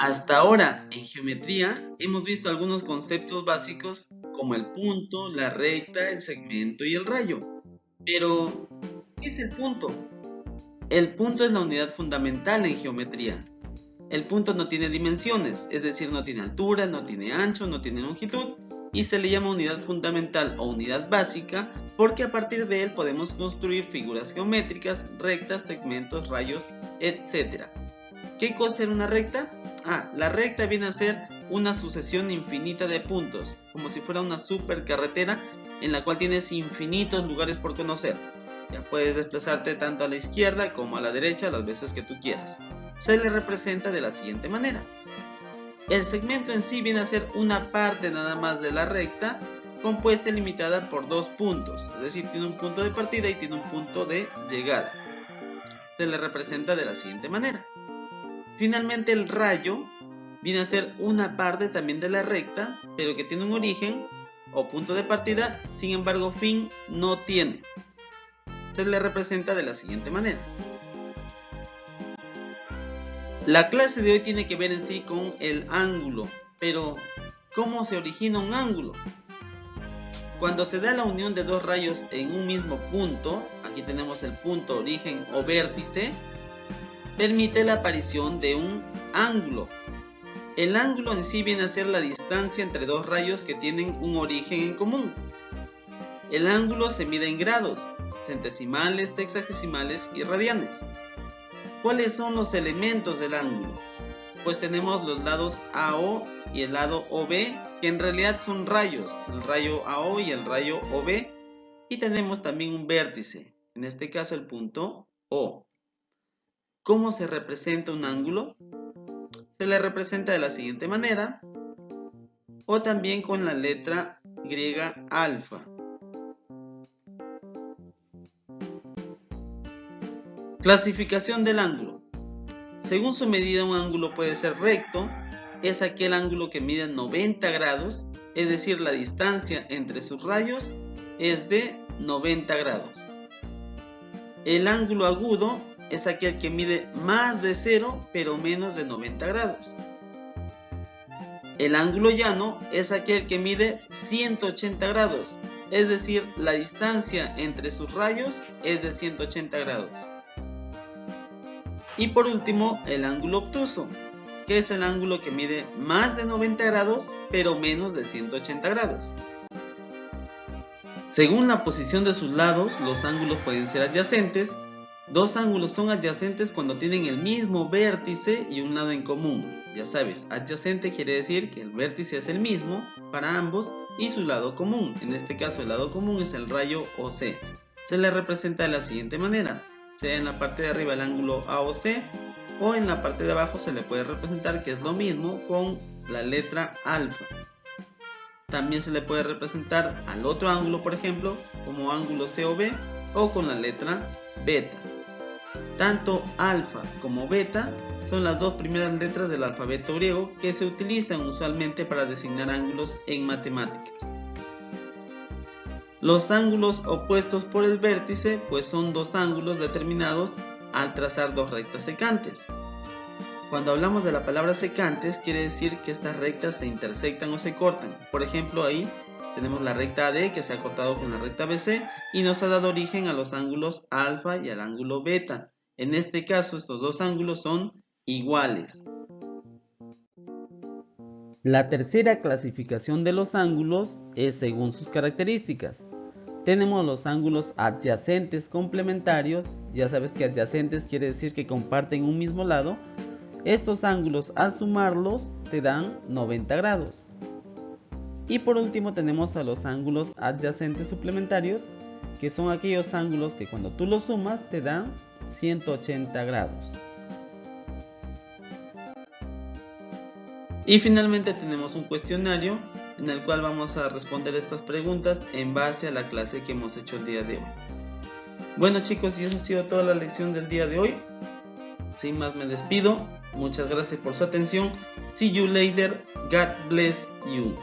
Hasta ahora, en geometría, hemos visto algunos conceptos básicos como el punto, la recta, el segmento y el rayo. Pero, ¿qué es el punto? El punto es la unidad fundamental en geometría. El punto no tiene dimensiones, es decir, no tiene altura, no tiene ancho, no tiene longitud, y se le llama unidad fundamental o unidad básica porque a partir de él podemos construir figuras geométricas, rectas, segmentos, rayos, etc. ¿Qué cosa era una recta? La recta viene a ser una sucesión infinita de puntos, como si fuera una supercarretera en la cual tienes infinitos lugares por conocer. Ya puedes desplazarte tanto a la izquierda como a la derecha las veces que tú quieras. Se le representa de la siguiente manera. El segmento en sí viene a ser una parte nada más de la recta, compuesta y limitada por dos puntos, es decir, tiene un punto de partida y tiene un punto de llegada. Se le representa de la siguiente manera. Finalmente, el rayo viene a ser una parte también de la recta, pero que tiene un origen o punto de partida, sin embargo fin no tiene. Se le representa de la siguiente manera. La clase de hoy tiene que ver en sí con el ángulo, pero ¿cómo se origina un ángulo? Cuando se da la unión de dos rayos en un mismo punto, aquí tenemos el punto origen o vértice, permite la aparición de un ángulo. El ángulo en sí viene a ser la distancia entre dos rayos que tienen un origen en común. El ángulo se mide en grados, centesimales, sexagesimales y radianes. ¿Cuáles son los elementos del ángulo? Pues tenemos los lados AO y el lado OB, que en realidad son rayos, el rayo AO y el rayo OB, y tenemos también un vértice, en este caso el punto O. ¿Cómo se representa un ángulo? Se le representa de la siguiente manera, o también con la letra griega alfa. Clasificación del ángulo. Según su medida, un ángulo puede ser recto, es aquel ángulo que mide 90 grados, es decir, la distancia entre sus rayos es de 90 grados. El ángulo agudo es aquel que mide más de 0, pero menos de 90 grados. El ángulo llano es aquel que mide 180 grados, es decir, la distancia entre sus rayos es de 180 grados. Y por último, el ángulo obtuso, que es el ángulo que mide más de 90 grados, pero menos de 180 grados. Según la posición de sus lados, los ángulos pueden ser adyacentes. Dos ángulos son adyacentes cuando tienen el mismo vértice y un lado en común. Ya sabes, adyacente quiere decir que el vértice es el mismo para ambos y su lado común. En este caso, el lado común es el rayo OC. Se le representa de la siguiente manera. Sea en la parte de arriba el ángulo AOC o en la parte de abajo se le puede representar que es lo mismo con la letra alfa. También se le puede representar al otro ángulo, por ejemplo, como ángulo COB o con la letra beta. Tanto alfa como beta son las dos primeras letras del alfabeto griego que se utilizan usualmente para designar ángulos en matemáticas. Los ángulos opuestos por el vértice pues son dos ángulos determinados al trazar dos rectas secantes. Cuando hablamos de la palabra secantes quiere decir que estas rectas se intersectan o se cortan. Por ejemplo, ahí tenemos la recta AD que se ha cortado con la recta BC y nos ha dado origen a los ángulos alfa y al ángulo beta. En este caso estos dos ángulos son iguales. La tercera clasificación de los ángulos es según sus características. Tenemos los ángulos adyacentes complementarios, ya sabes que adyacentes quiere decir que comparten un mismo lado. Estos ángulos al sumarlos te dan 90 grados. Y por último tenemos a los ángulos adyacentes suplementarios, que son aquellos ángulos que cuando tú los sumas te dan 180 grados. Y finalmente tenemos un cuestionario en el cual vamos a responder estas preguntas en base a la clase que hemos hecho el día de hoy. Bueno chicos, y eso ha sido toda la lección del día de hoy. Sin más me despido. Muchas gracias por su atención. See you later. God bless you.